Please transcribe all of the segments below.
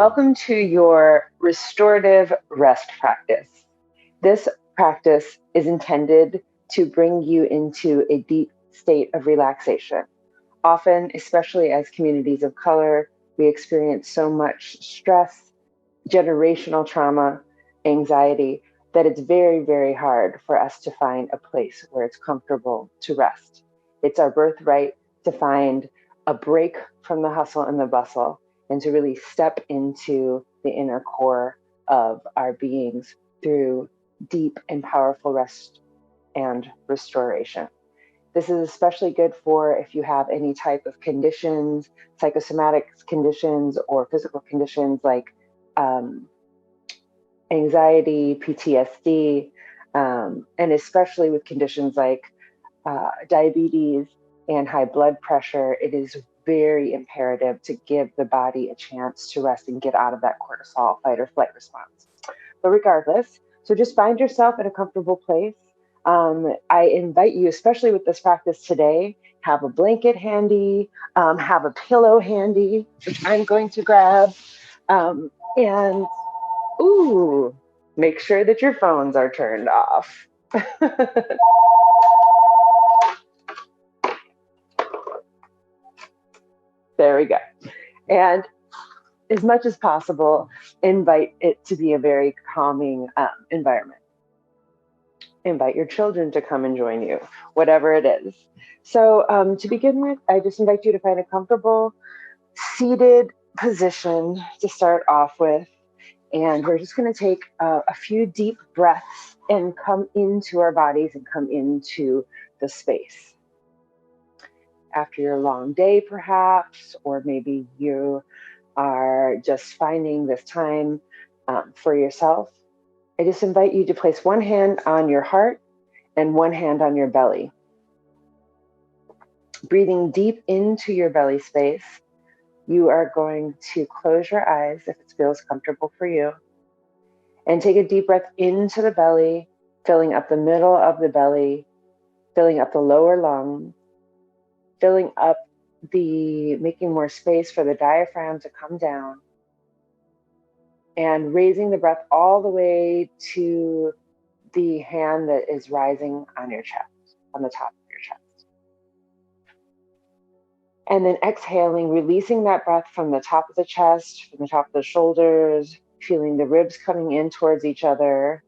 Welcome to your restorative rest practice. This practice is intended to bring you into a deep state of relaxation. Often, especially as communities of color, we experience so much stress, generational trauma, anxiety, that it's very, very hard for us to find a place where it's comfortable to rest. It's our birthright to find a break from the hustle and the bustle and to really step into the inner core of our beings through deep and powerful rest and restoration. This is especially good for if you have any type of conditions, psychosomatic conditions, or physical conditions like anxiety, PTSD, and especially with conditions like diabetes and high blood pressure. It is very imperative to give the body a chance to rest and get out of that cortisol fight or flight response. But regardless, so just find yourself in a comfortable place. I invite you, especially with this practice today, have a blanket handy, have a pillow handy, which I'm going to grab, and ooh, make sure that your phones are turned off. There we go. And as much as possible, invite it to be a very calming environment. Invite your children to come and join you, whatever it is. So to begin with, I just invite you to find a comfortable seated position to start off with. And we're just going to take a few deep breaths and come into our bodies and come into the space. After your long day, perhaps, or maybe you are just finding this time for yourself, I just invite you to place one hand on your heart and one hand on your belly. Breathing deep into your belly space, you are going to close your eyes if it feels comfortable for you, and take a deep breath into the belly, filling up the middle of the belly, filling up the lower lungs, filling up making more space for the diaphragm to come down, and raising the breath all the way to the hand that is rising on your chest, on the top of your chest. And then exhaling, releasing that breath from the top of the chest, from the top of the shoulders, feeling the ribs coming in towards each other,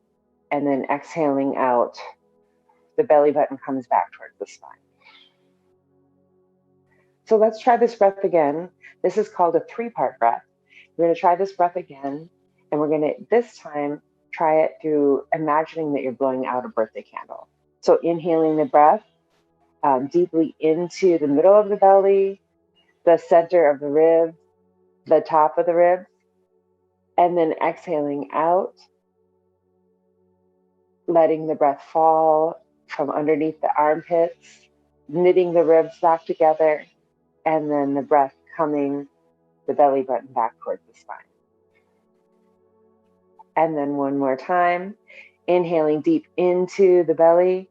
and then exhaling out, the belly button comes back towards the spine. So let's try this breath again. This is called a 3-part breath. We're going to try this breath again, and we're going to, this time, try it through imagining that you're blowing out a birthday candle. So inhaling the breath deeply into the middle of the belly, the center of the ribs, the top of the ribs, and then exhaling out, letting the breath fall from underneath the armpits, knitting the ribs back together, and then the breath coming, the belly button back towards the spine. And then one more time, inhaling deep into the belly,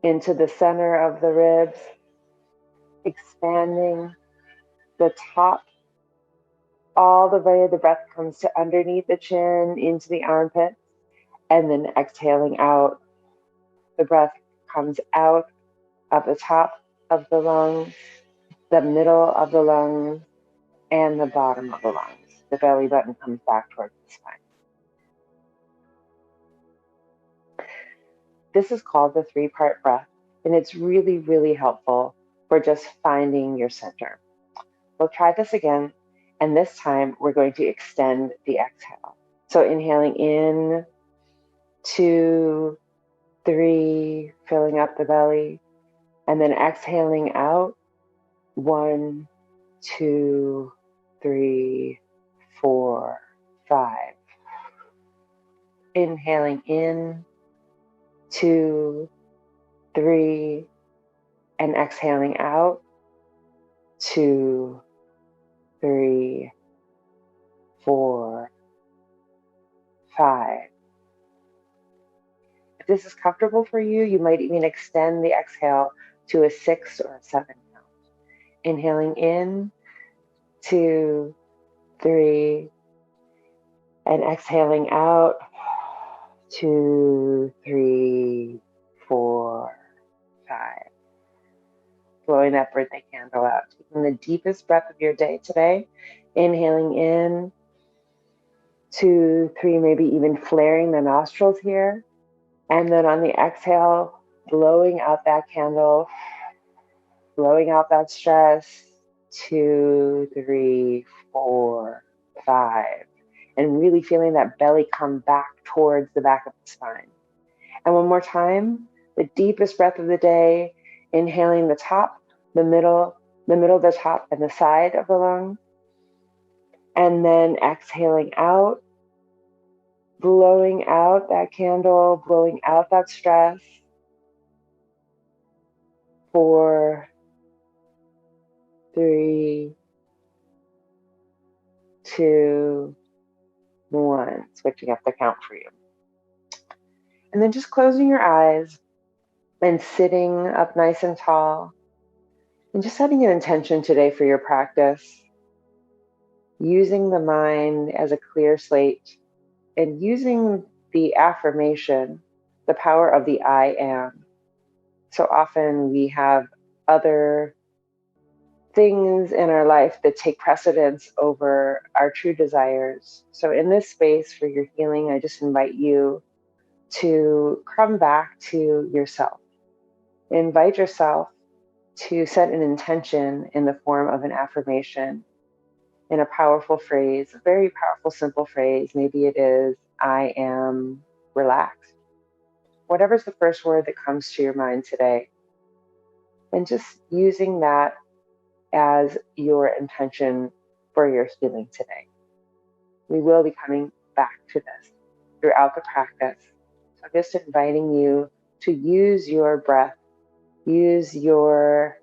into the center of the ribs, expanding the top, all the way the breath comes to underneath the chin, into the armpits, and then exhaling out, the breath comes out of the top of the lungs, the middle of the lungs, and the bottom of the lungs. The belly button comes back towards the spine. This is called the 3-part breath, and it's really, really helpful for just finding your center. We'll try this again, and this time we're going to extend the exhale. So inhaling in, 2, 3, filling up the belly, and then exhaling out, 1, 2, 3, 4, 5. Inhaling in, 2, 3, and exhaling out, 2, 3, 4, 5. If this is comfortable for you, you might even extend the exhale to a 6 or a 7 count. Inhaling in, 2, 3, and exhaling out, 2, 3, 4, 5. Blowing that birthday candle out, taking the deepest breath of your day today, inhaling in, 2, 3, maybe even flaring the nostrils here. And then on the exhale, blowing out that candle, blowing out that stress, 2, 3, 4, 5. And really feeling that belly come back towards the back of the spine. And one more time, the deepest breath of the day, inhaling the top, the middle, the top, and the side of the lung. And then exhaling out, blowing out that candle, blowing out that stress. 4, 3, 2, 1. Switching up the count for you. And then just closing your eyes and sitting up nice and tall. And just setting an intention today for your practice. Using the mind as a clear slate and using the affirmation, the power of the I am. So often we have other things in our life that take precedence over our true desires. So in this space for your healing, I just invite you to come back to yourself. Invite yourself to set an intention in the form of an affirmation, in a powerful phrase, a very powerful, simple phrase. Maybe it is, I am relaxed. Whatever's the first word that comes to your mind today. And just using that as your intention for your healing today. We will be coming back to this throughout the practice. So just inviting you to use your breath, use your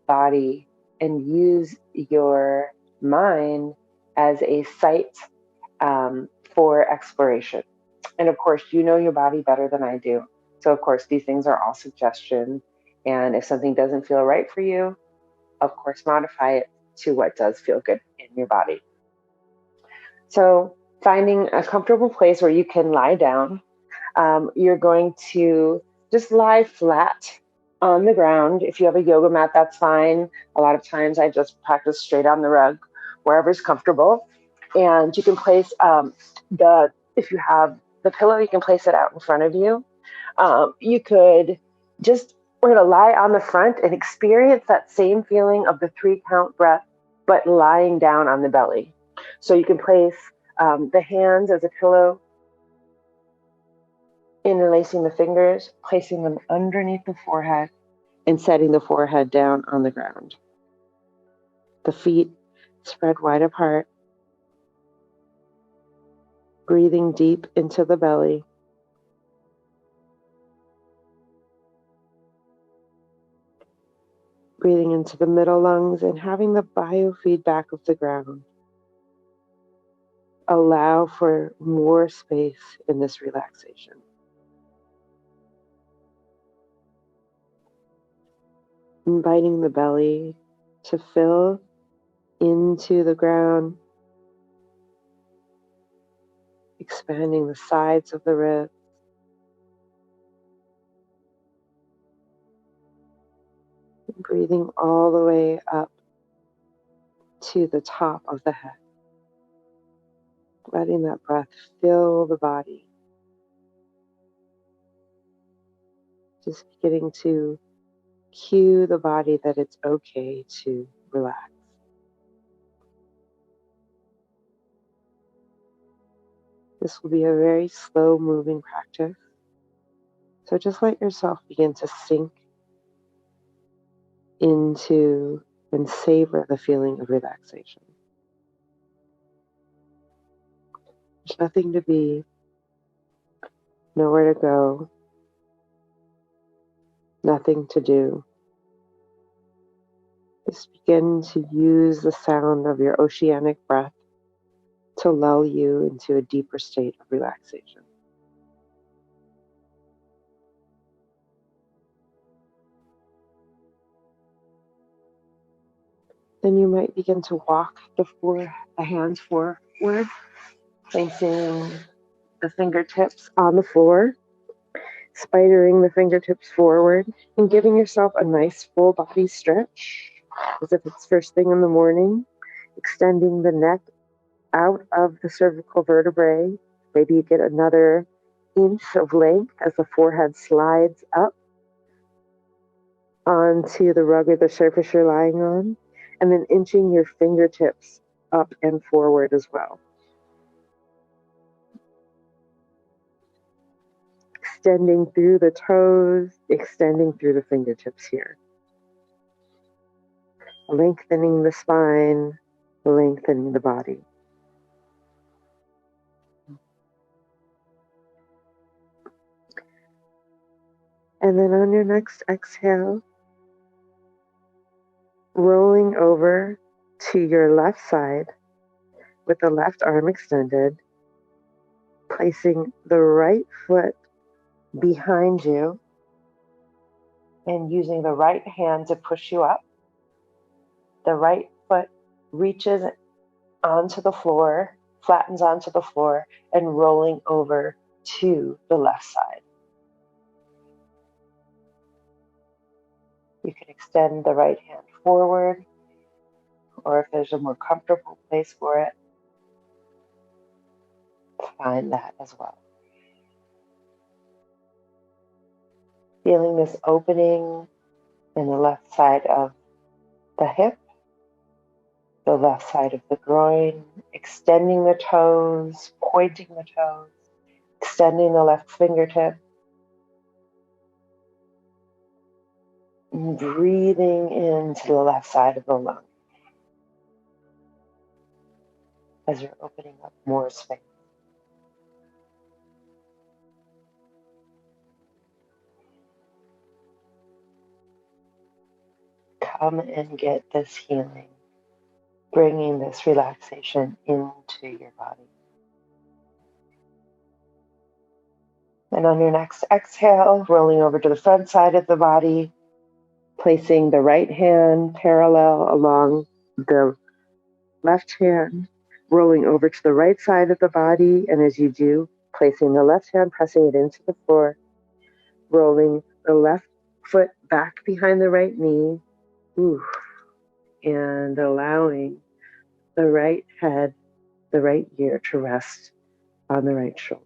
body, and use your mind as a site for exploration. And of course, you know your body better than I do. So of course, these things are all suggestion. And if something doesn't feel right for you, of course, modify it to what does feel good in your body. So finding a comfortable place where you can lie down. You're going to just lie flat on the ground. If you have a yoga mat, that's fine. A lot of times I just practice straight on the rug, wherever's comfortable. And you can place if you have the pillow, you can place it out in front of you. You could we're going to lie on the front and experience that same feeling of the 3-count breath, but lying down on the belly. So you can place the hands as a pillow, interlacing the fingers, placing them underneath the forehead, and setting the forehead down on the ground. The feet spread wide apart, breathing deep into the belly. Breathing into the middle lungs and having the biofeedback of the ground. Allow for more space in this relaxation. Inviting the belly to fill into the ground, expanding the sides of the ribs. Breathing all the way up to the top of the head. Letting that breath fill the body. Just beginning to cue the body that it's okay to relax. This will be a very slow moving practice. So just let yourself begin to sink into and savor the feeling of relaxation. There's nothing to be, nowhere to go, nothing to do. Just begin to use the sound of your oceanic breath to lull you into a deeper state of relaxation. Then you might begin to walk the hands forward, placing the fingertips on the floor, spidering the fingertips forward, and giving yourself a nice full body stretch as if it's first thing in the morning, extending the neck out of the cervical vertebrae. Maybe you get another inch of length as the forehead slides up onto the rug or the surface you're lying on, and then inching your fingertips up and forward as well. Extending through the toes, extending through the fingertips here. Lengthening the spine, lengthening the body. And then on your next exhale, rolling over to your left side with the left arm extended, placing the right foot behind you and using the right hand to push you up. The right foot reaches onto the floor, flattens onto the floor, and rolling over to the left side. You can extend the right hand forward, or if there's a more comfortable place for it, find that as well. Feeling this opening in the left side of the hip, the left side of the groin, extending the toes, pointing the toes, extending the left fingertip, and breathing into the left side of the lung as you're opening up more space. Come and get this healing, bringing this relaxation into your body. And on your next exhale, rolling over to the front side of the body, placing the right hand parallel along the left hand, rolling over to the right side of the body, and as you do, placing the left hand, pressing it into the floor, rolling the left foot back behind the right knee, and allowing the right head, the right ear to rest on the right shoulder.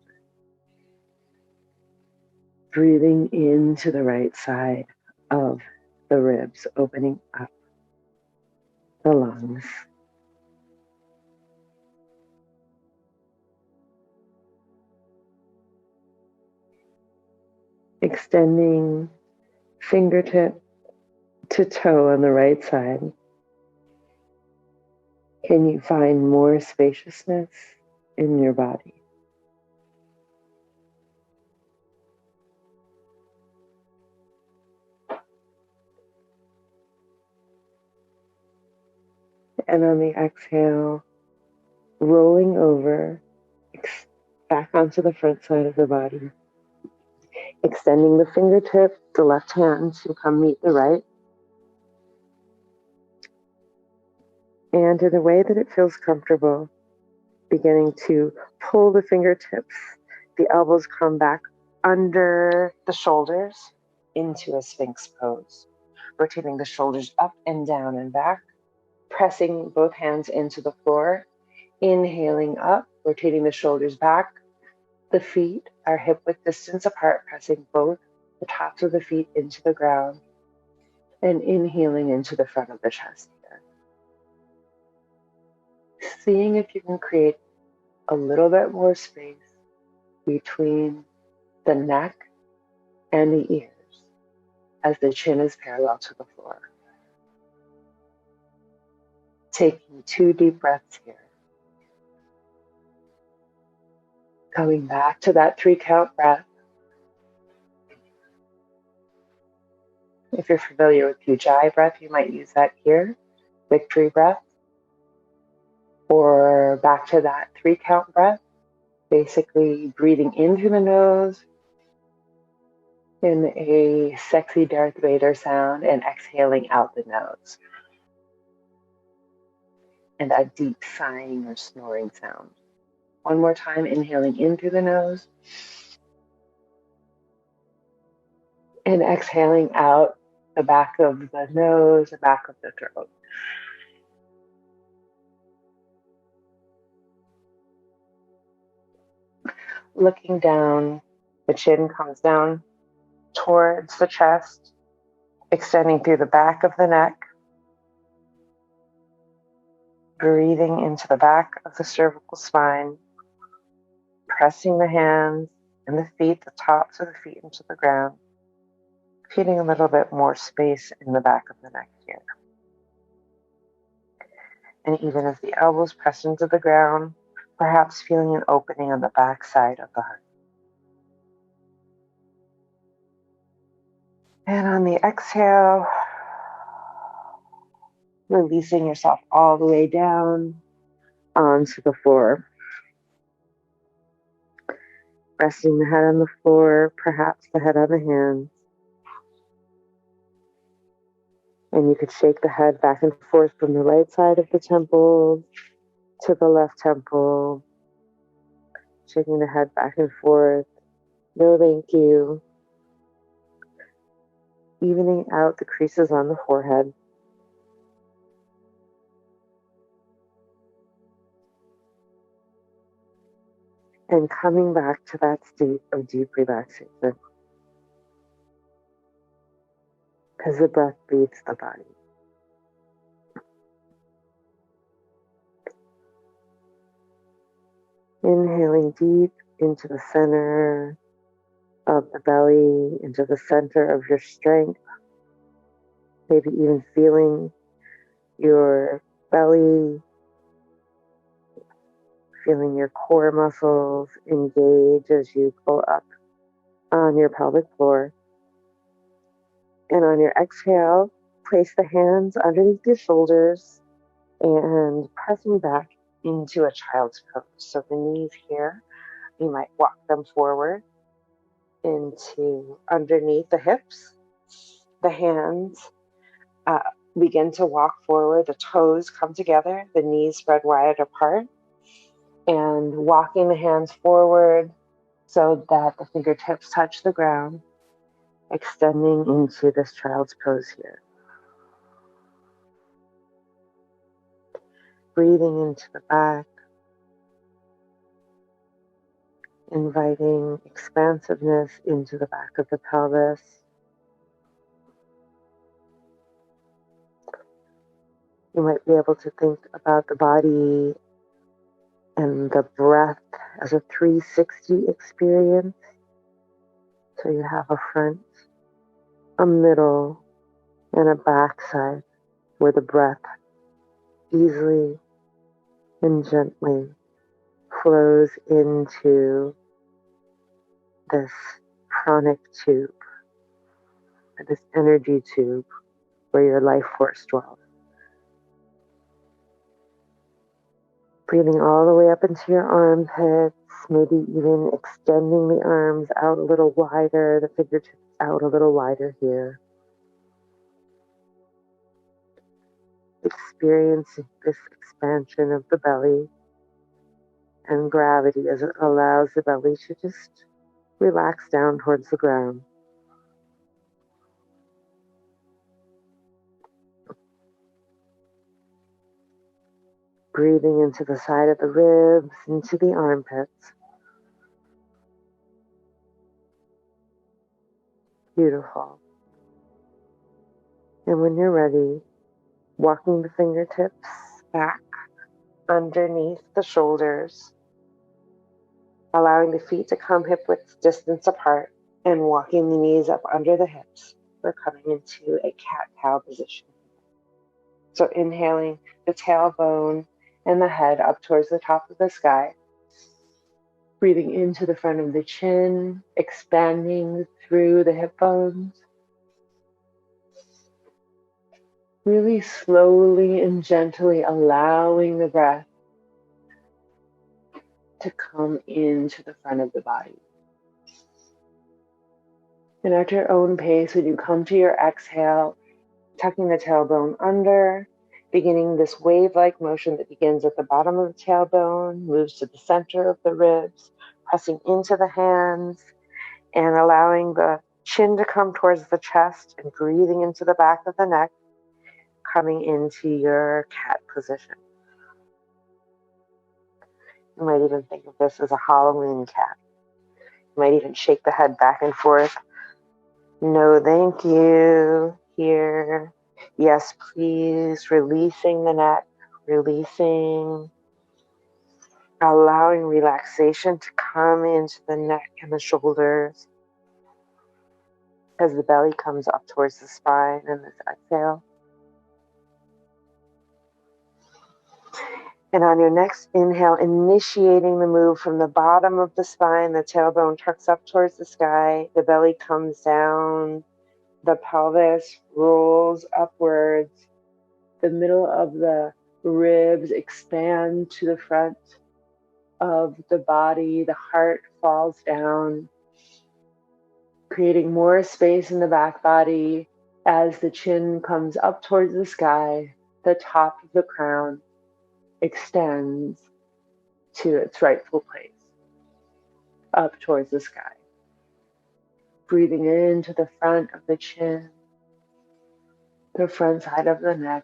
Breathing into the right side of the ribs, opening up the lungs. Extending fingertip to toe on the right side. Can you find more spaciousness in your body? And on the exhale, rolling over back onto the front side of the body. Extending the fingertip, the left hand to come meet the right. And in a way that it feels comfortable, beginning to pull the fingertips, the elbows come back under the shoulders into a Sphinx pose. Rotating the shoulders up and down and back, pressing both hands into the floor, inhaling up, rotating the shoulders back. The feet are hip width distance apart, pressing both the tops of the feet into the ground, and inhaling into the front of the chest here. Seeing if you can create a little bit more space between the neck and the ears as the chin is parallel to the floor. Taking 2 deep breaths here. Coming back to that 3-count breath. If you're familiar with Ujjayi breath, you might use that here, victory breath. Or back to that 3-count breath, basically breathing in through the nose in a sexy Darth Vader sound and exhaling out the nose. and a deep sighing or snoring sound. One more time, inhaling in through the nose and exhaling out the back of the nose, the back of the throat. Looking down, the chin comes down towards the chest, extending through the back of the neck, breathing into the back of the cervical spine, pressing the hands and the feet, the tops of the feet into the ground, feeling a little bit more space in the back of the neck here. And even as the elbows press into the ground, perhaps feeling an opening on the back side of the heart. And on the exhale, releasing yourself all the way down onto the floor. Resting the head on the floor, perhaps the head on the hands. And you could shake the head back and forth from the right side of the temple to the left temple. Shaking the head back and forth. No, thank you. Evening out the creases on the forehead. And coming back to that state of deep relaxation. Because the breath breathes the body. Inhaling deep into the center of the belly, into the center of your strength. Maybe even feeling your belly, feeling your core muscles engage as you pull up on your pelvic floor. And on your exhale, place the hands underneath your shoulders and pressing back into a child's pose. So the knees here, you might walk them forward into underneath the hips. The hands begin to walk forward. The toes come together, the knees spread wide apart, and walking the hands forward so that the fingertips touch the ground, extending into this child's pose here. Breathing into the back, inviting expansiveness into the back of the pelvis. You might be able to think about the body and the breath as a 360 experience. So you have a front, a middle, and a back side where the breath easily and gently flows into this pranic tube, this energy tube where your life force dwells. Breathing all the way up into your armpits, maybe even extending the arms out a little wider, the fingertips out a little wider here. Experiencing this expansion of the belly and gravity as it allows the belly to just relax down towards the ground. Breathing into the side of the ribs, into the armpits. Beautiful. And when you're ready, walking the fingertips back underneath the shoulders, allowing the feet to come hip width distance apart, and walking the knees up under the hips. We're coming into a cat-cow position. So inhaling the tailbone and the head up towards the top of the sky. Breathing into the front of the chin, expanding through the hip bones. Really slowly and gently allowing the breath to come into the front of the body. And at your own pace, when you come to your exhale, tucking the tailbone under beginning this wave-like motion that begins at the bottom of the tailbone, moves to the center of the ribs, pressing into the hands, and allowing the chin to come towards the chest and breathing into the back of the neck, coming into your cat position. You might even think of this as a Halloween cat. You might even shake the head back and forth. No, thank you. Here. Yes, please. Releasing the neck, releasing, allowing relaxation to come into the neck and the shoulders as the belly comes up towards the spine in this exhale. And on your next inhale, initiating the move from the bottom of the spine, the tailbone tucks up towards the sky, the belly comes down, the pelvis rolls upwards, the middle of the ribs expand to the front of the body, the heart falls down, creating more space in the back body as the chin comes up towards the sky, the top of the crown extends to its rightful place, up towards the sky. Breathing into the front of the chin, the front side of the neck.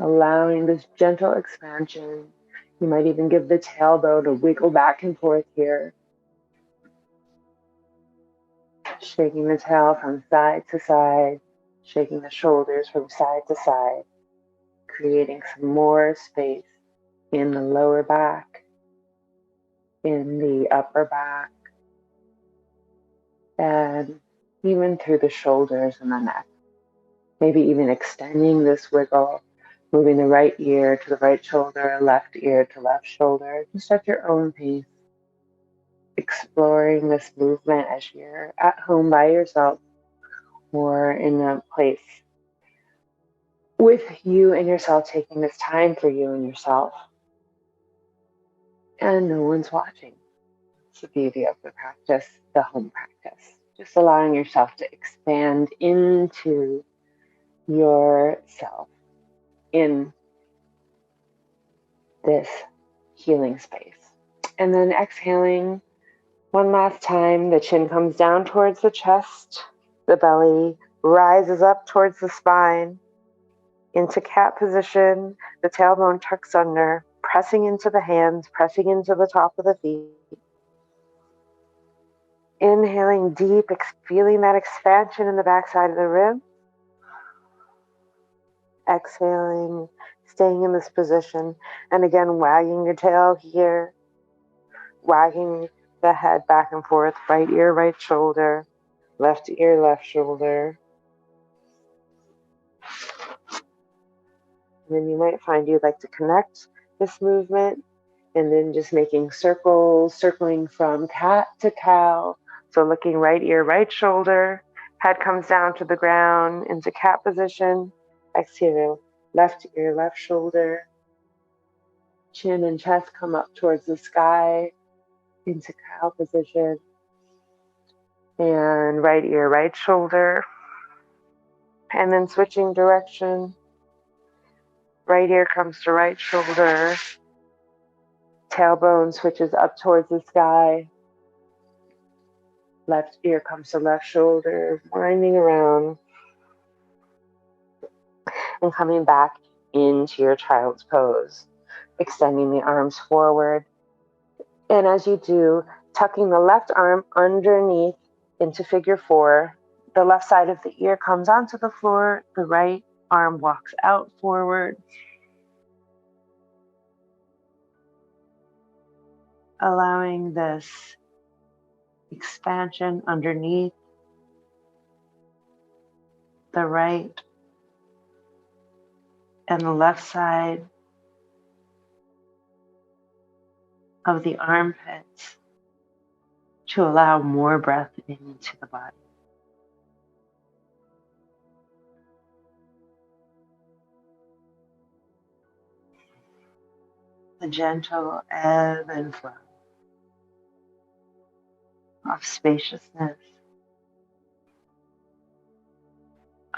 Allowing this gentle expansion. You might even give the tailbone a wiggle back and forth here. Shaking the tail from side to side, shaking the shoulders from side to side, creating some more space in the lower back, in the upper back, and even through the shoulders and the neck. Maybe even extending this wiggle, moving the right ear to the right shoulder, left ear to left shoulder, just at your own pace. Exploring this movement as you're at home by yourself or in a place with you and yourself, taking this time for you and yourself. And no one's watching. It's the beauty of the practice, the home practice. Just allowing yourself to expand into yourself in this healing space. And then exhaling one last time, the chin comes down towards the chest, the belly rises up towards the spine, into cat position, the tailbone tucks under, pressing into the hands, pressing into the top of the feet. Inhaling deep, feeling that expansion in the backside of the rib. Exhaling, staying in this position, and again wagging your tail here, wagging the head back and forth, right ear, right shoulder, left ear, left shoulder. And then you might find you'd like to connect this movement, and then just making circles, circling from cat to cow. So looking right ear, right shoulder, head comes down to the ground into cat position. Exhale, left ear, left shoulder. Chin and chest come up towards the sky into cow position. And right ear, right shoulder. And then switching direction. Right ear comes to right shoulder. Tailbone switches up towards the sky. Left ear comes to left shoulder, winding around and coming back into your child's pose, extending the arms forward. And as you do, tucking the left arm underneath into figure 4, the left side of the ear comes onto the floor, the right arm walks out forward, allowing this expansion underneath the right and the left side of the armpits to allow more breath into the body. The gentle ebb and flow of spaciousness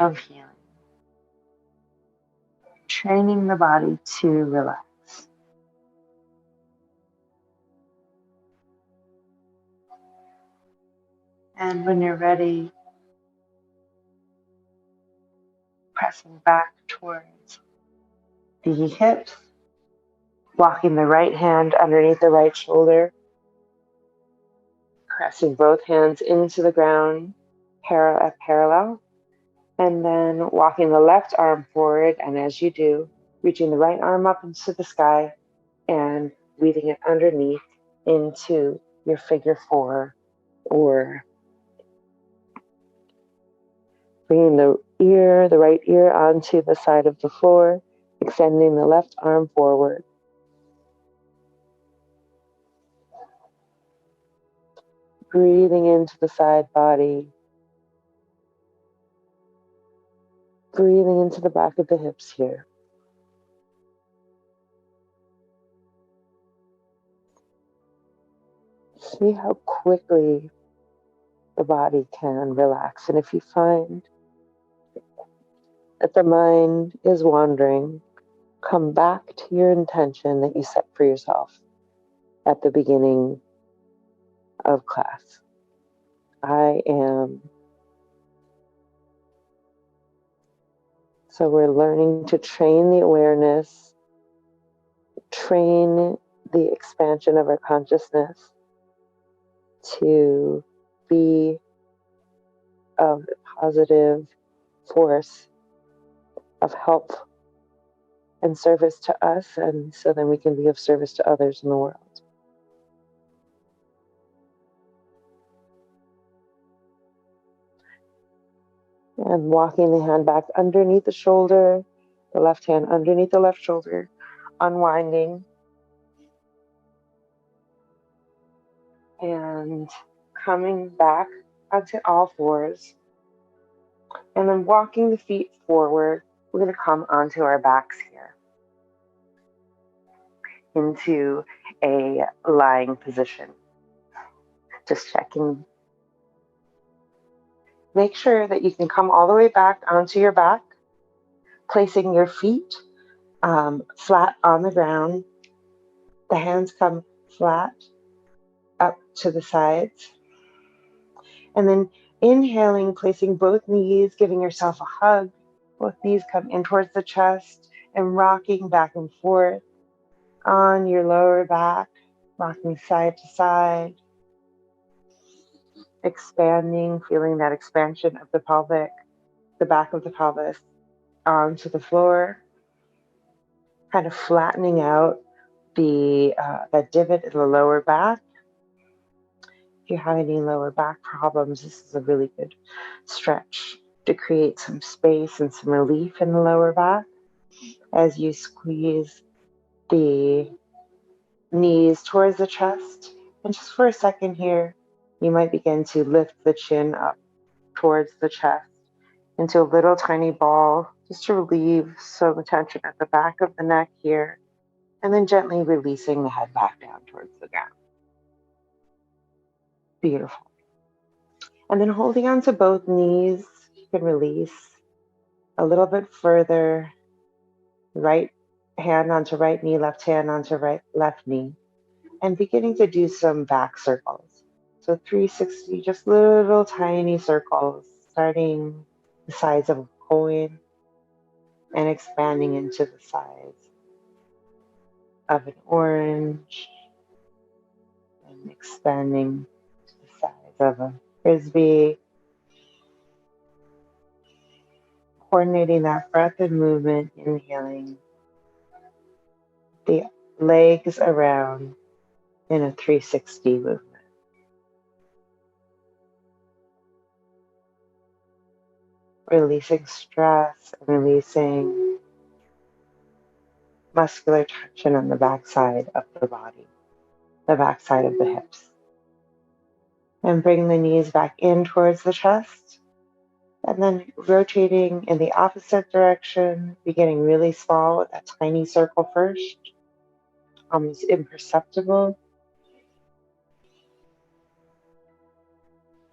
of healing, training the body to relax. And when you're ready, pressing back towards the hips, walking the right hand underneath the right shoulder, pressing both hands into the ground, parallel, and then walking the left arm forward, and as you do, reaching the right arm up into the sky and weaving it underneath into your figure four, or bringing the right ear onto the side of the floor, extending the left arm forward. Breathing into the side body. Breathing into the back of the hips here. See how quickly the body can relax. And if you find that the mind is wandering, come back to your intention that you set for yourself at the beginning of class. I am. So we're learning to train the awareness, train the expansion of our consciousness to be of a positive force of help and service to us, and so then we can be of service to others in the world. And walking the hand back underneath the shoulder, the left hand underneath the left shoulder, unwinding, and coming back onto all fours, and then walking the feet forward. We're going to come onto our backs here into a lying position. Just checking. Make sure that you can come all the way back onto your back, placing your feet flat on the ground. The hands come flat up to the sides. And then inhaling, placing both knees, giving yourself a hug. Both knees come in towards the chest and rocking back and forth on your lower back, rocking side to side, expanding, feeling that expansion of the pelvic, the back of the pelvis onto the floor, kind of flattening out that divot in the lower back. If you have any lower back problems, this is a really good stretch to create some space and some relief in the lower back as you squeeze the knees towards the chest. And just for a second here, you might begin to lift the chin up towards the chest into a little tiny ball, just to relieve some tension at the back of the neck here, and then gently releasing the head back down towards the ground. Beautiful. And then holding on to both knees, you can release a little bit further. Right hand onto right knee, left hand onto left knee, and beginning to do some back circles. So 360, just little tiny circles, starting the size of a coin and expanding into the size of an orange, and expanding to the size of a frisbee. Coordinating that breath and movement, inhaling the legs around in a 360 movement. Releasing stress and releasing muscular tension on the backside of the body, the backside of the hips. And bring the knees back in towards the chest. And then rotating in the opposite direction, beginning really small with that tiny circle first, almost imperceptible.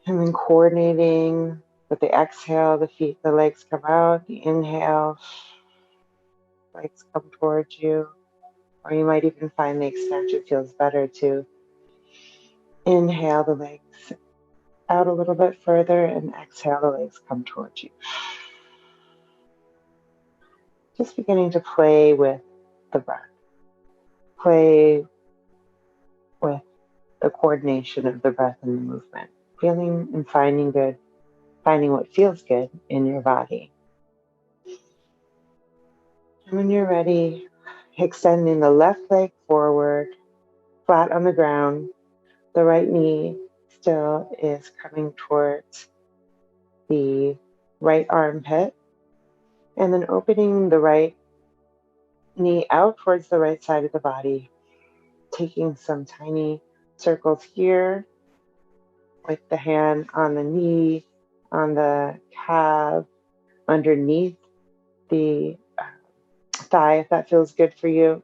And then coordinating With the exhale, the legs come out. The inhale, legs come towards you. Or you might even find the extension feels better to inhale the legs out a little bit further and exhale the legs come towards you. Just beginning to play with the breath. Play with the coordination of the breath and the movement. Feeling and finding what feels good in your body. And when you're ready, extending the left leg forward, flat on the ground. The right knee still is coming towards the right armpit. And then opening the right knee out towards the right side of the body. Taking some tiny circles here with the hand on the knee, on the calf, underneath the thigh, if that feels good for you,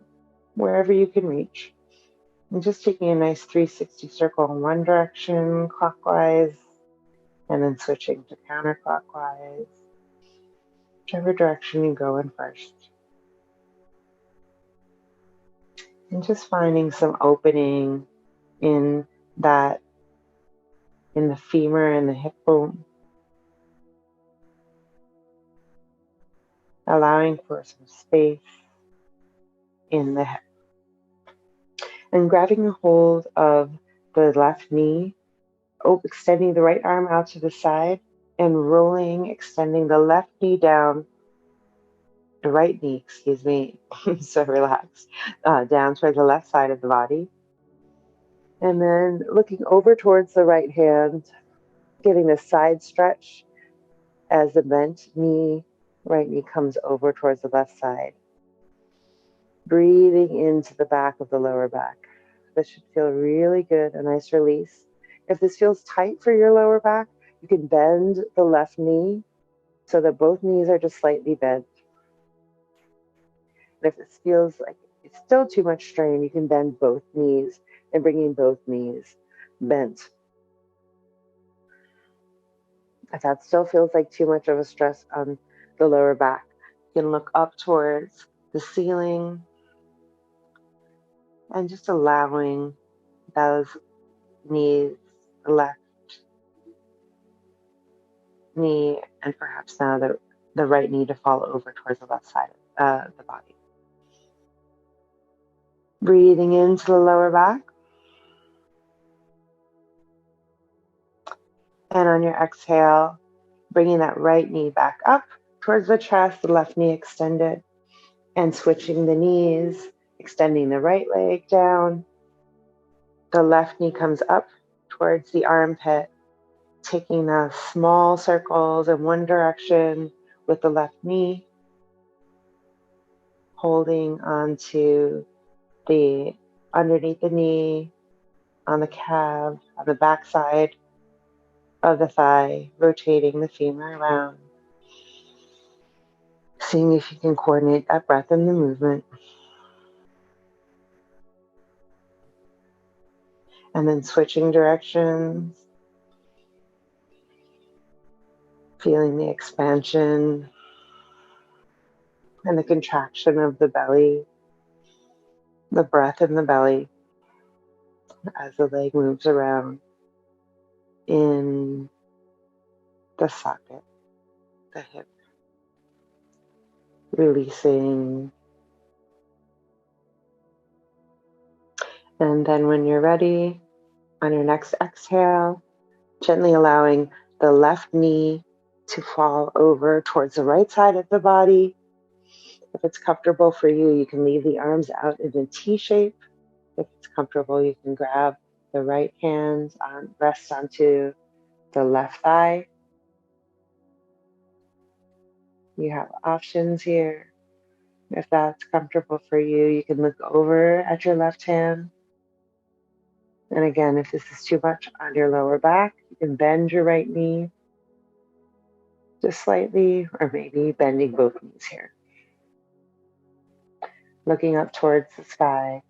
wherever you can reach. And just taking a nice 360 circle in one direction, clockwise, and then switching to counterclockwise, whichever direction you go in first. And just finding some opening in the femur and the hip bone. Allowing for some space in the hip. And grabbing a hold of the left knee, extending the right arm out to the side, and rolling, extending the left knee down, the right knee, excuse me, so relaxed, down towards the left side of the body. And then looking over towards the right hand, giving the side stretch as the bent knee, right knee comes over towards the left side. Breathing into the back of the lower back. This should feel really good, a nice release. If this feels tight for your lower back, you can bend the left knee so that both knees are just slightly bent. And if this feels like it's still too much strain, you can bend both knees and bringing both knees bent. If that still feels like too much of a stress on the lower back, you can look up towards the ceiling and just allowing those knees, the left knee, and perhaps now the right knee to fall over towards the left side of the body. Breathing into the lower back. And on your exhale, bringing that right knee back up towards the chest, the left knee extended, and switching the knees, extending the right leg down. The left knee comes up towards the armpit, taking the small circles in one direction with the left knee, holding onto the underneath the knee, on the calf, on the back side of the thigh, rotating the femur around. Seeing if you can coordinate that breath and the movement. And then switching directions. Feeling the expansion and the contraction of the belly, the breath in the belly as the leg moves around in the socket, the hip, releasing. And then when you're ready, on your next exhale, gently allowing the left knee to fall over towards the right side of the body. If it's comfortable for you, you can leave the arms out in a T shape. If it's comfortable, you can grab the right hand, rest onto the left thigh. You have options here. If that's comfortable for you, you can look over at your left hand. And again, if this is too much on your lower back, you can bend your right knee just slightly, or maybe bending both knees here. Looking up towards the sky.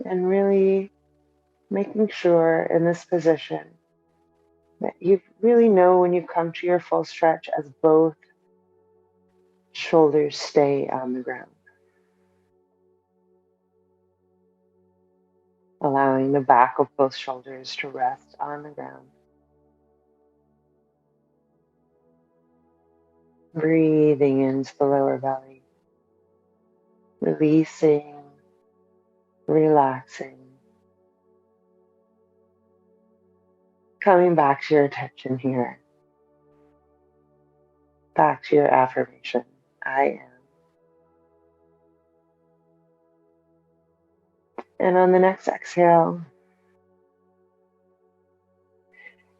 And really making sure in this position that you really know when you come to your full stretch as both shoulders stay on the ground. Allowing the back of both shoulders to rest on the ground. Breathing into the lower belly. Releasing, relaxing. Coming back to your attention here. Back to your affirmation. I am. And on the next exhale,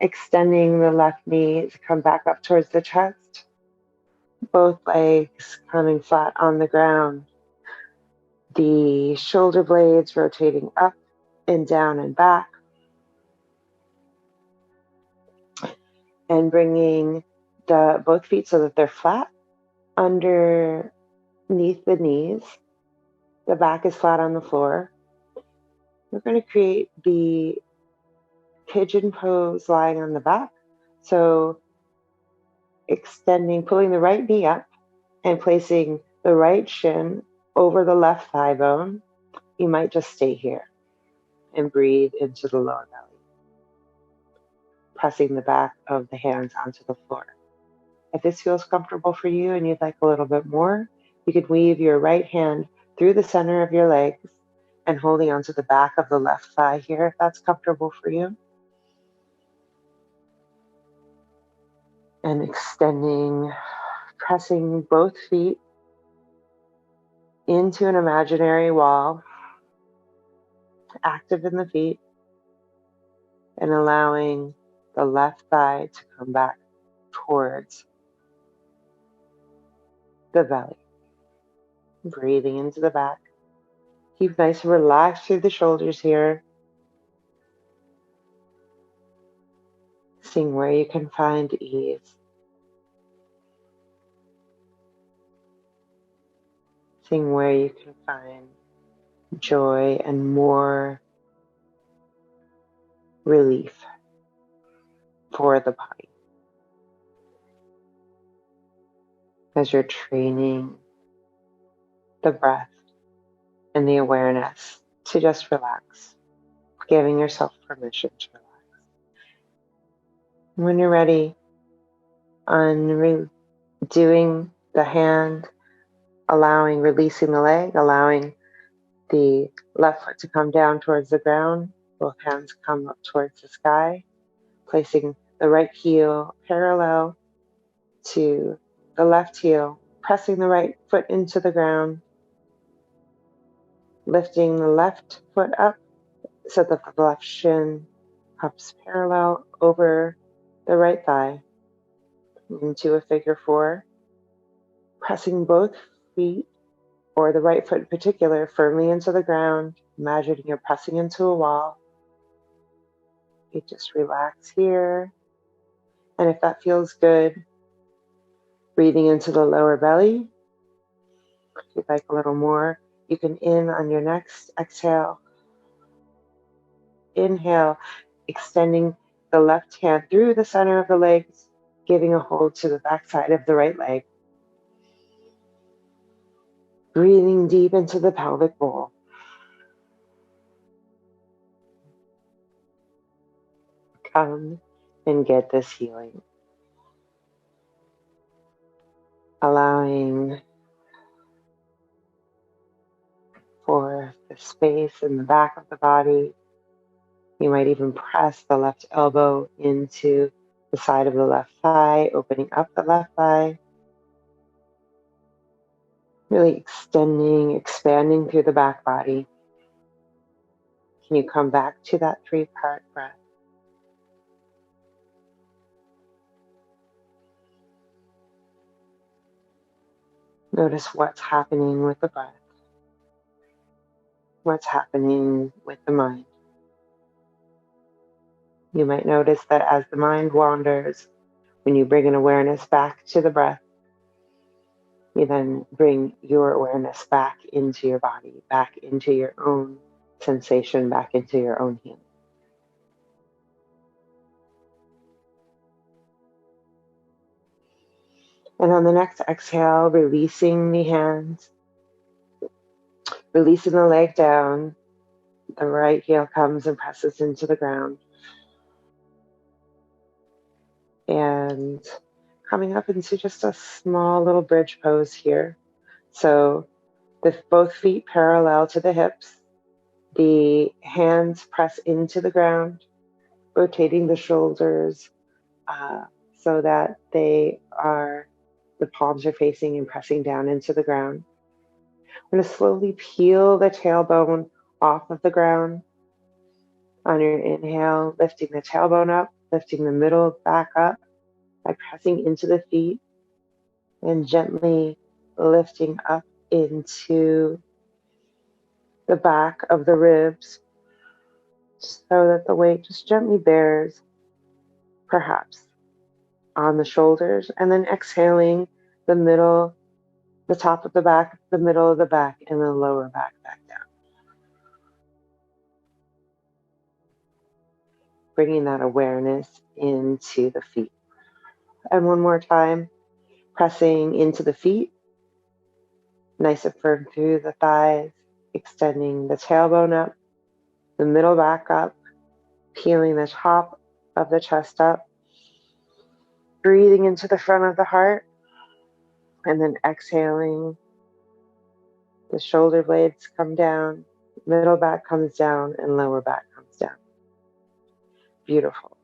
extending the left knee to come back up towards the chest. Both legs coming flat on the ground. The shoulder blades rotating up and down and back. And bringing both feet so that they're flat underneath the knees. The back is flat on the floor. We're going to create the pigeon pose lying on the back. So extending, pulling the right knee up and placing the right shin over the left thigh bone. You might just stay here and breathe into the lower belly, pressing the back of the hands onto the floor. If this feels comfortable for you and you'd like a little bit more, you could weave your right hand through the center of your legs and holding onto the back of the left thigh here, if that's comfortable for you. And extending, pressing both feet into an imaginary wall, active in the feet, and allowing the left thigh to come back towards the belly. Breathing into the back. Keep nice and relaxed through the shoulders here. Seeing where you can find ease. Seeing where you can find joy and more relief for the body. As you're training the breath and the awareness to just relax, giving yourself permission to relax. When you're ready, doing the hand, releasing the leg, allowing the left foot to come down towards the ground, both hands come up towards the sky, placing the right heel parallel to the left heel, pressing the right foot into the ground, lifting the left foot up so that the left shin hops parallel over the right thigh into a figure four, pressing both feet, or the right foot in particular, firmly into the ground, imagining you're pressing into a wall. You just relax here. And if that feels good, breathing into the lower belly. If you'd like a little more, you can on your next exhale. Inhale, extending the left hand through the center of the legs, giving a hold to the back side of the right leg. Breathing deep into the pelvic bowl. Come and get this healing. Allowing for the space in the back of the body. You might even press the left elbow into the side of the left thigh, opening up the left thigh. Really extending, expanding through the back body. Can you come back to that 3-part breath? Notice what's happening with the breath. What's happening with the mind. You might notice that as the mind wanders, when you bring an awareness back to the breath, you then bring your awareness back into your body, back into your own sensation back into your own hand. And on the next exhale, releasing the hands, releasing the leg down. The right heel comes and presses into the ground. And coming up into just a small little bridge pose here. So both feet parallel to the hips. The hands press into the ground, rotating the shoulders so that the palms are facing and pressing down into the ground. I'm going to slowly peel the tailbone off of the ground. On your inhale, lifting the tailbone up, lifting the middle back up by pressing into the feet and gently lifting up into the back of the ribs so that the weight just gently bears, perhaps, on the shoulders, and then exhaling the middle, the top of the back, the middle of the back, and the lower back down. Bringing that awareness into the feet. And one more time, pressing into the feet, nice and firm through the thighs, extending the tailbone up, the middle back up, peeling the top of the chest up, breathing into the front of the heart, and then exhaling. The shoulder blades come down, middle back comes down, and lower back comes down. Beautiful.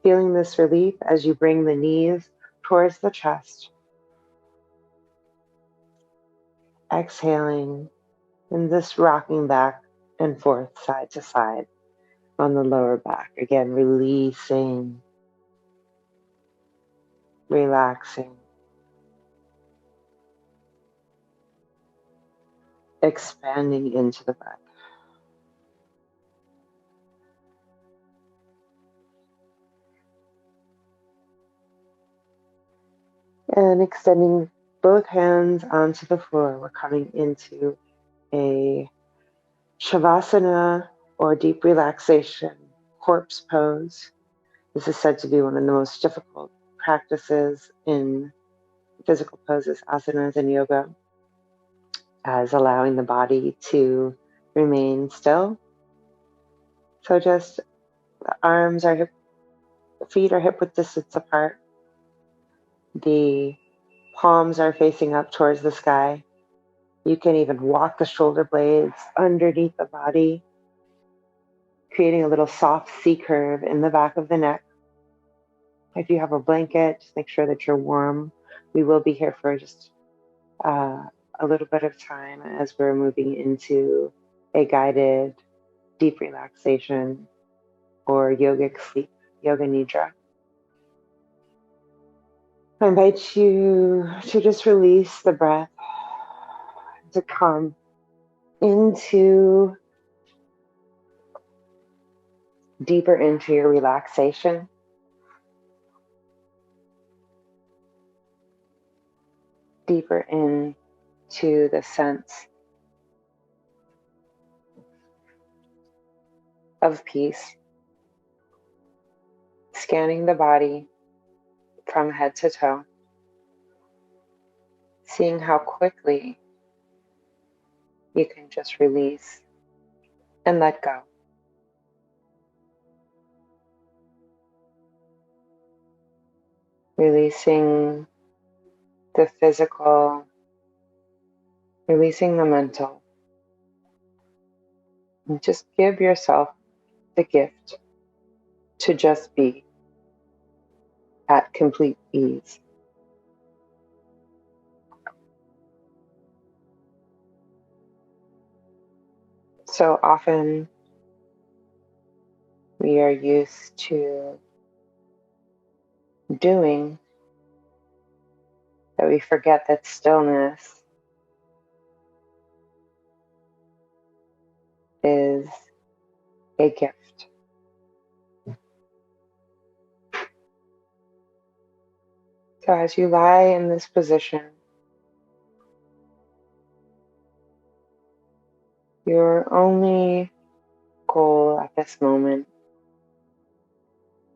Feeling this relief as you bring the knees towards the chest. Exhaling and just rocking back and forth, side to side on the lower back. Again, releasing, relaxing, expanding into the breath. And extending both hands onto the floor. We're coming into a Shavasana, or deep relaxation corpse pose. This is said to be one of the most difficult practices in physical poses, asanas, and yoga, as allowing the body to remain still. So just the arms are feet are hip width distance apart. The palms are facing up towards the sky. You can even walk the shoulder blades underneath the body, creating a little soft C curve in the back of the neck. If you have a blanket, just make sure that you're warm. We will be here for just a little bit of time as we're moving into a guided deep relaxation or yogic sleep, yoga nidra. I invite you to just release the breath, to come deeper into your relaxation. Deeper into the sense of peace. Scanning the body from head to toe. Seeing how quickly you can just release and let go. Releasing the physical, releasing the mental. And just give yourself the gift to just be at complete ease. So often we are used to doing that we forget that stillness is a gift. So as you lie in this position, Your only goal at this moment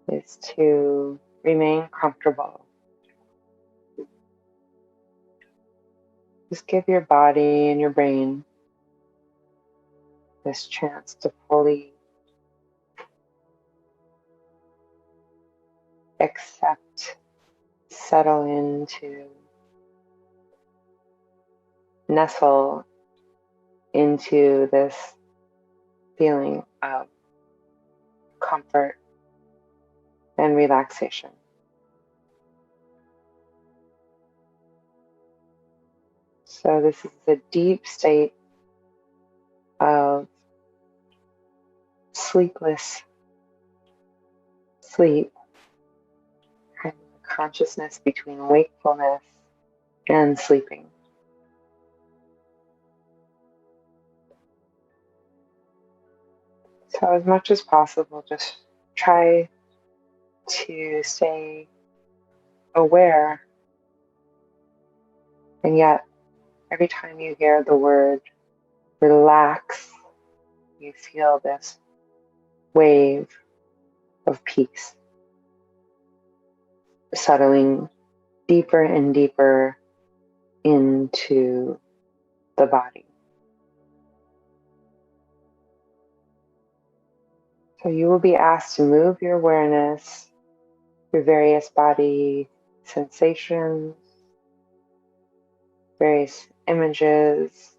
is to remain comfortable. Just give your body and your brain this chance to fully accept, settle into, nestle into this feeling of comfort and relaxation. So this is a deep state of sleepless sleep, kind of consciousness between wakefulness and sleeping. So as much as possible, just try to stay aware, and yet every time you hear the word relax, you feel this wave of peace settling deeper and deeper into the body. So you will be asked to move your awareness through various body sensations, various images.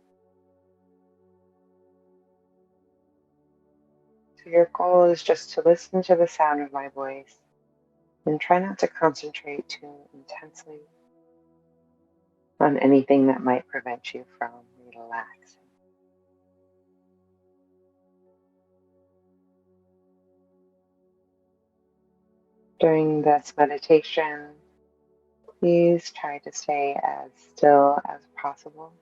So your goal is just to listen to the sound of my voice and try not to concentrate too intensely on anything that might prevent you from relaxing. During this meditation, please try to stay as still as possible.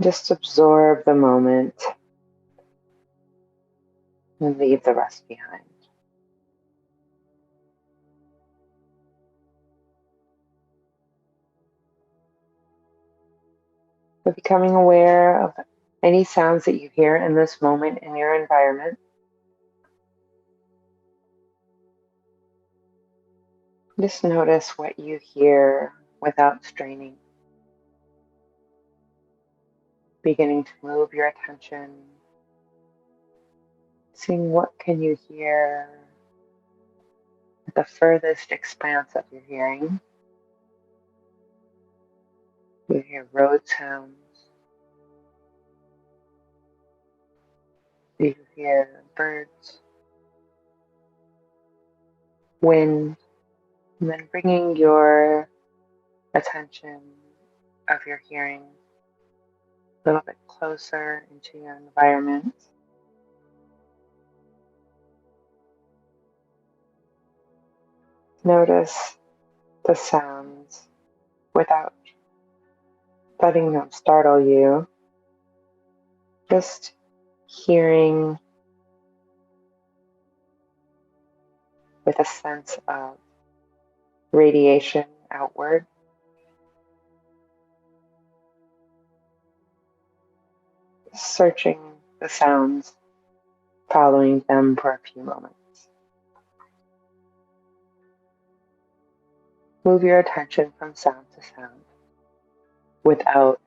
Just absorb the moment and leave the rest behind. So becoming aware of any sounds that you hear in this moment in your environment. Just notice what you hear without straining. Beginning to move your attention, seeing what can you hear at the furthest expanse of your hearing. You hear road sounds. You hear birds, wind, and then bringing your attention of your hearing a little bit closer into your environment. Notice the sounds without letting them startle you. Just hearing with a sense of radiation outward. Searching the sounds, following them for a few moments. Move your attention from sound to sound without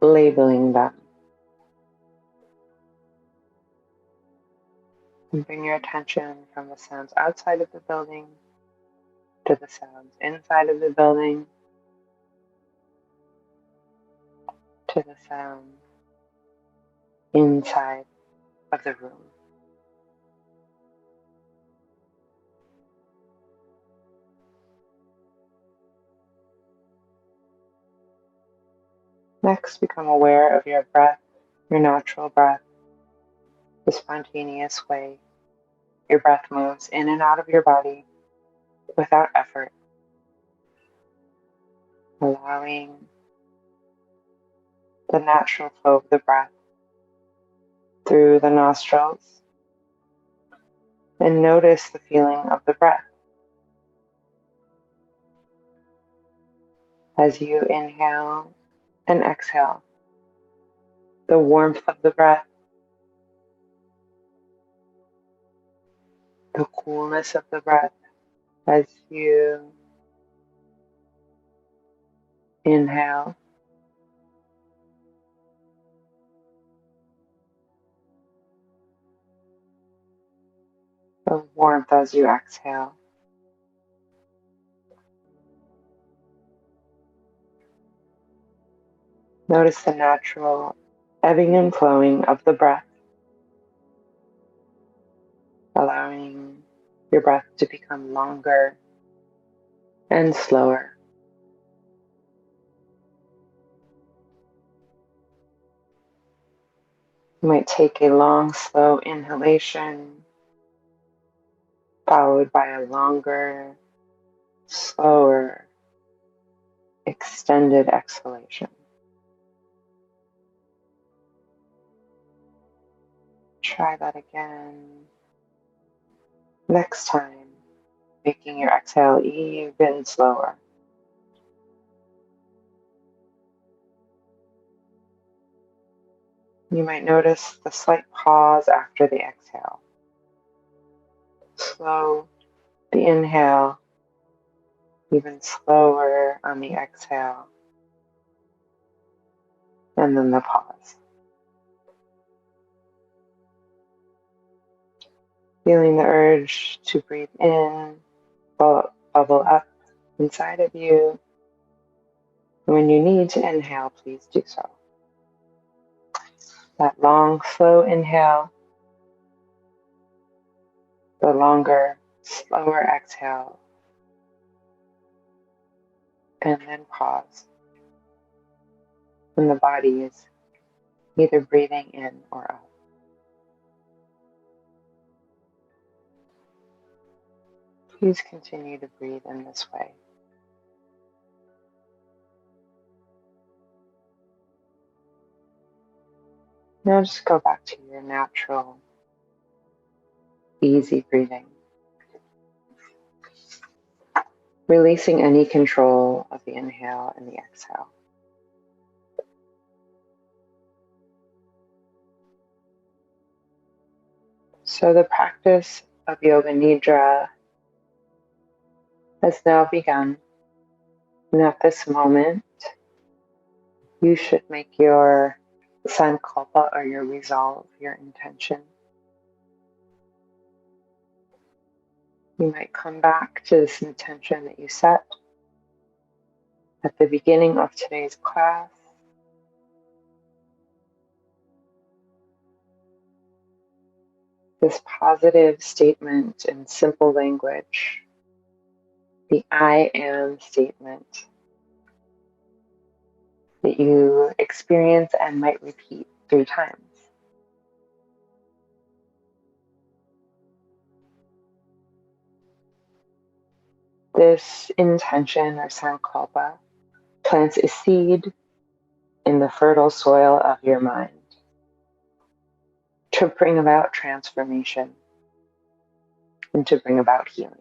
labeling them. And bring your attention from the sounds outside of the building to the sounds inside of the building to the sound inside of the room. Next, become aware of your breath, your natural breath, the spontaneous way your breath moves in and out of your body without effort, allowing the natural flow of the breath through the nostrils, and notice the feeling of the breath. As you inhale And exhale. The warmth of the breath, the coolness of the breath as you inhale. The warmth as you exhale. Notice the natural ebbing and flowing of the breath, allowing your breath to become longer and slower. You might take a long, slow inhalation, followed by a longer, slower, extended exhalation. Try that again. Next time, making your exhale even slower. You might notice the slight pause after the exhale. Slow the inhale, even slower on the exhale, and then the pause. Feeling the urge to breathe in, bubble up inside of you. When you need to inhale, please do so. That long, slow inhale, the longer, slower exhale, and then pause when the body is either breathing in or out. Please continue to breathe in this way. Now just go back to your natural, easy breathing, releasing any control of the inhale and the exhale. So the practice of Yoga Nidra has now begun, and at this moment, you should make your sankalpa, or your resolve, your intention. You might come back to this intention that you set at the beginning of today's class. This positive statement in simple language, the I am statement that you experience and might repeat 3 times. This intention or sankalpa plants a seed in the fertile soil of your mind to bring about transformation and to bring about healing.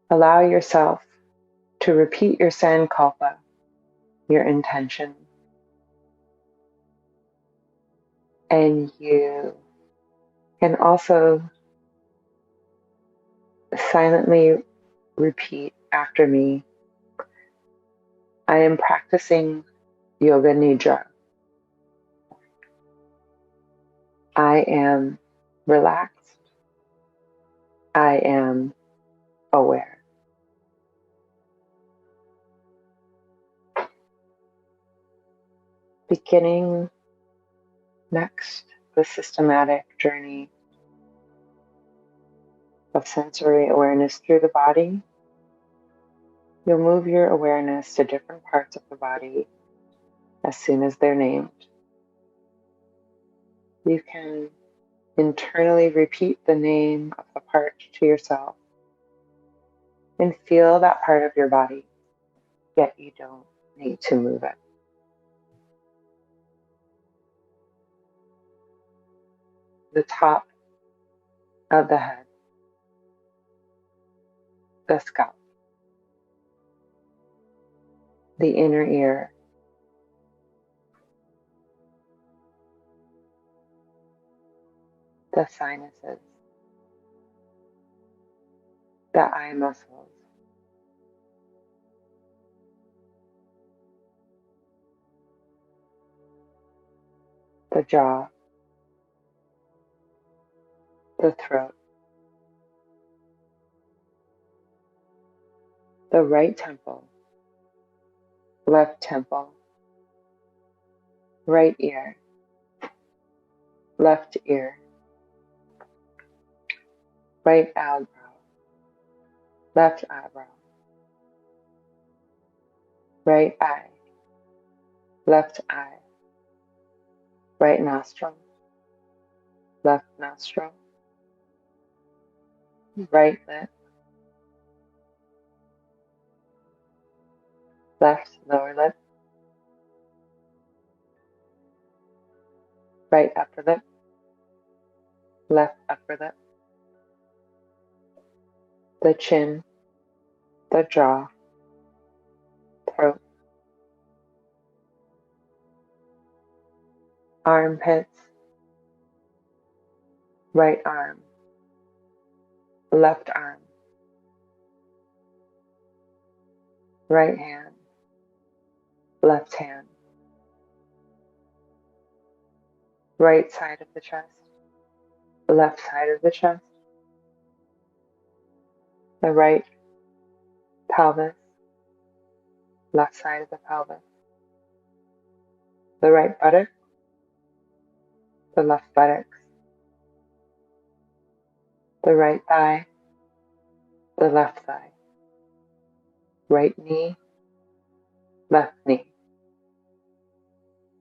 Allow yourself to repeat your sankalpa, your intention, and you can also silently repeat after me. I am practicing Yoga Nidra. I am relaxed. I am aware. Beginning next the systematic journey of sensory awareness through the body, you'll move your awareness to different parts of the body as soon as they're named. You can internally repeat the name of the part to yourself and feel that part of your body, yet you don't need to move it. The top of the head, the scalp, the inner ear, the sinuses, the eye muscles, the jaw, the throat, the right temple, left temple, right ear, left ear, right eyebrow, left eyebrow, right eye, left eye, right nostril, left nostril, right lip, left lower lip, right upper lip, left upper lip, the chin, the jaw, throat, armpits, right arm, left arm, right hand, left hand, right side of the chest, left side of the chest, the right pelvis, left side of the pelvis, the right buttock, the left buttocks, the right thigh, the left thigh, right knee, left knee,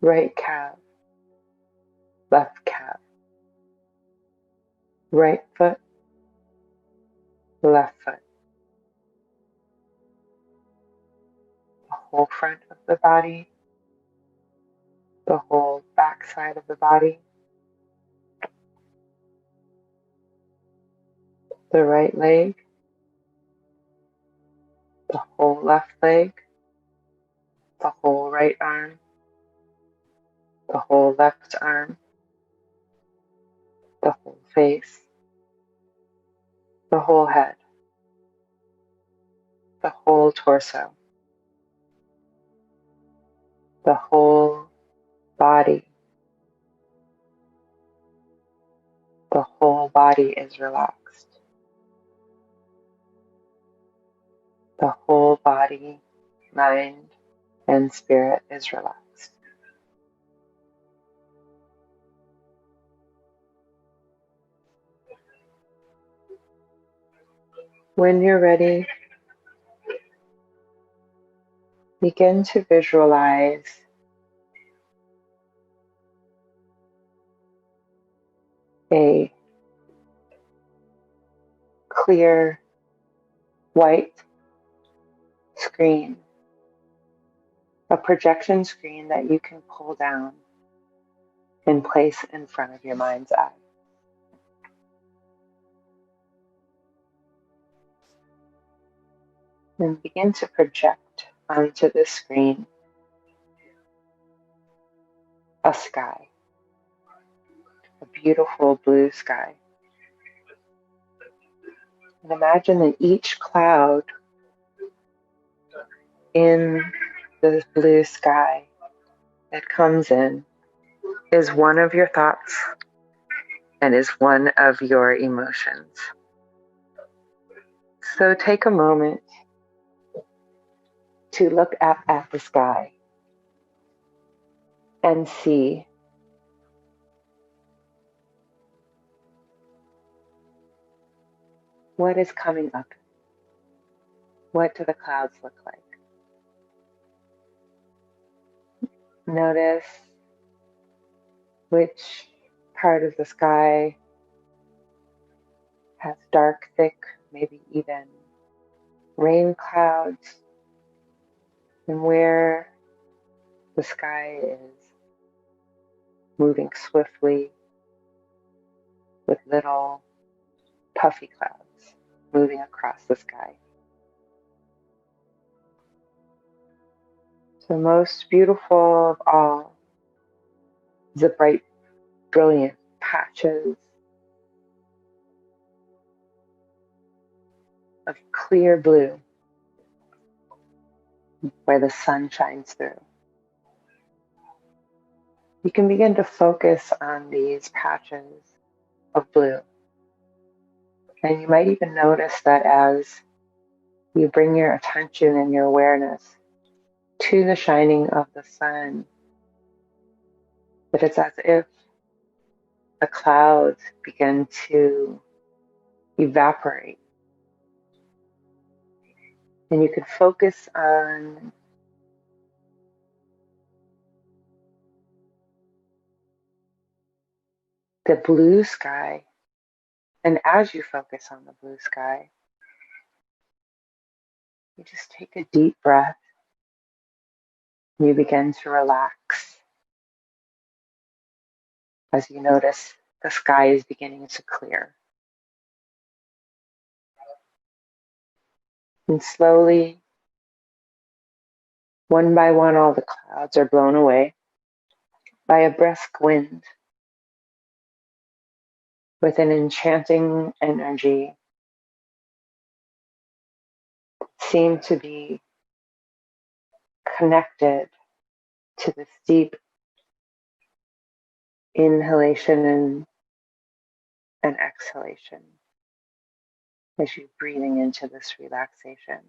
right calf, left calf, right foot, left foot, the whole front of the body, the whole back side of the body, the right leg, the whole left leg, the whole right arm, the whole left arm, the whole face, the whole head, the whole torso, the whole body. The whole body is relaxed. The whole body, mind, and spirit is relaxed. When you're ready, begin to visualize a clear white screen, a projection screen that you can pull down and place in front of your mind's eye. And begin to project onto this screen a sky, a beautiful blue sky. And imagine that each cloud in the blue sky that comes in is one of your thoughts and is one of your emotions. So take a moment to look up at the sky and see what is coming up. What do the clouds look like? Notice which part of the sky has dark, thick, maybe even rain clouds, and where the sky is moving swiftly with little puffy clouds moving across the sky. So most beautiful of all, the bright, brilliant patches of clear blue where the sun shines through. You can begin to focus on these patches of blue. And you might even notice that as you bring your attention and your awareness to the shining of the sun, that it's as if the clouds begin to evaporate. And you can focus on the blue sky. And as you focus on the blue sky, you just take a deep breath. You begin to relax as you notice the sky is beginning to clear. And slowly, one by one, all the clouds are blown away by a brisk wind with an enchanting energy. Seem to be connected to this deep inhalation and exhalation as you're breathing into this relaxation.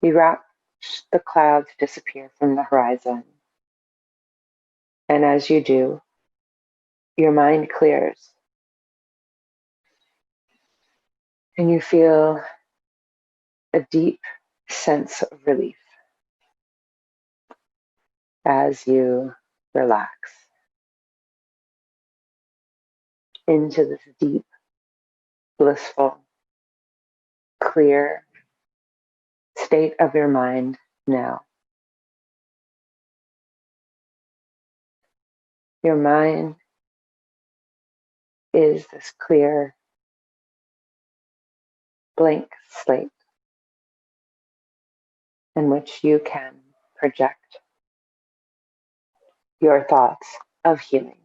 You watch the clouds disappear from the horizon. And as you do, your mind clears and you feel a deep sense of relief as you relax into this deep, blissful, clear state of your mind now. Your mind is this clear, blank slate in which you can project your thoughts of healing.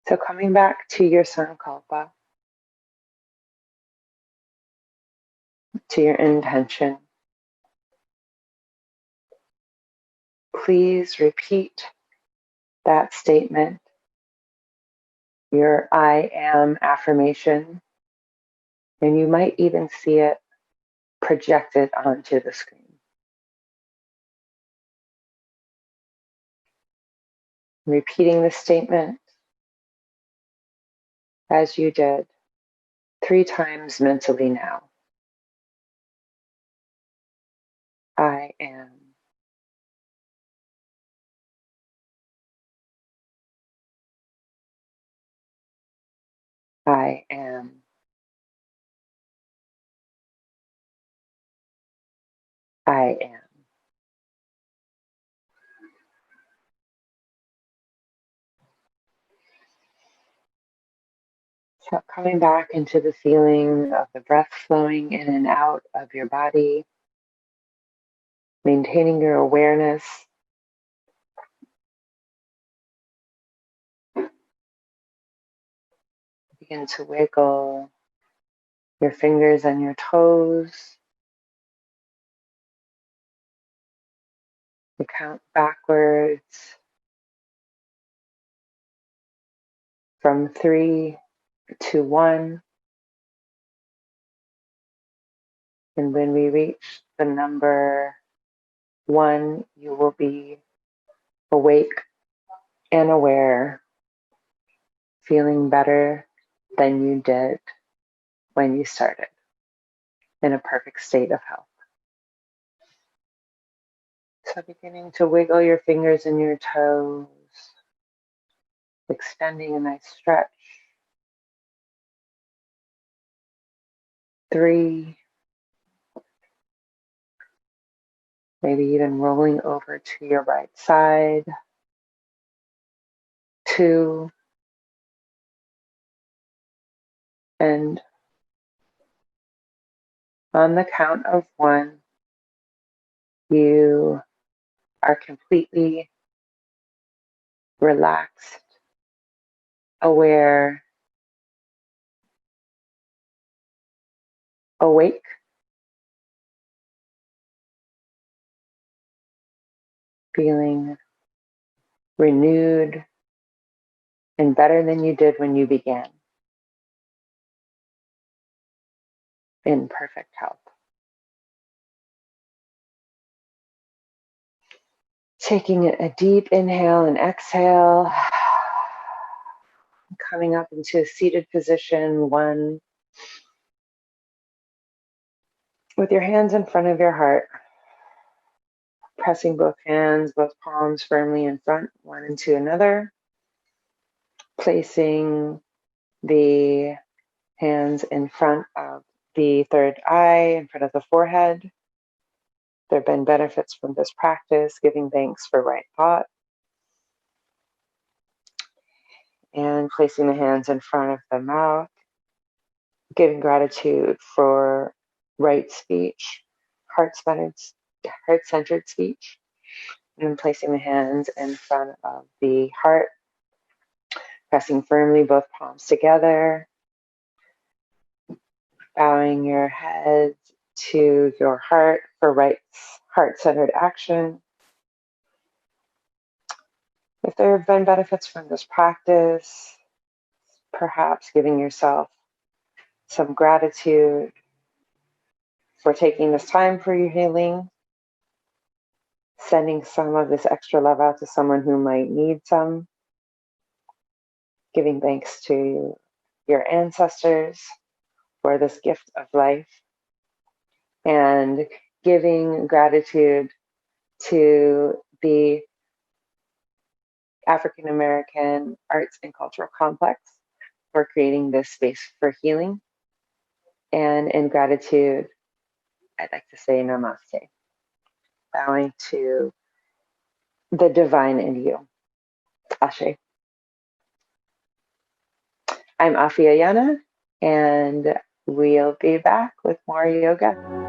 So coming back to your sankalpa, to your intention, please repeat that statement, your I am affirmation, and you might even see it projected onto the screen. Repeating the statement as you did 3 times mentally now. I am. I am. I am. So coming back into the feeling of the breath flowing in and out of your body, maintaining your awareness. Begin to wiggle your fingers and your toes. You count backwards from 3 to 1. And when we reach the number 1, you will be awake and aware, feeling better than you did when you started, in a perfect state of health. So beginning to wiggle your fingers and your toes, extending a nice stretch. 3, maybe even rolling over to your right side. 2, And on the count of 1, you are completely relaxed, aware, awake, feeling renewed and better than you did when you began, in perfect health. Taking a deep inhale and exhale, coming up into a seated position, 1, with your hands in front of your heart, pressing both hands, both palms firmly in front, one into another, placing the hands in front of the third eye, in front of the forehead. There have been benefits from this practice, giving thanks for right thought, and placing the hands in front of the mouth, giving gratitude for right speech, heart-centered speech, and then placing the hands in front of the heart, pressing firmly both palms together, bowing your head to your heart for right heart-centered action. If there have been benefits from this practice, perhaps giving yourself some gratitude for taking this time for your healing, sending some of this extra love out to someone who might need some, giving thanks to your ancestors for this gift of life, and giving gratitude to the African American Arts and Cultural Complex for creating this space for healing. And in gratitude, I'd like to say namaste, bowing to the divine in you. Ashe. I'm Afi Ayanna, and we'll be back with more yoga.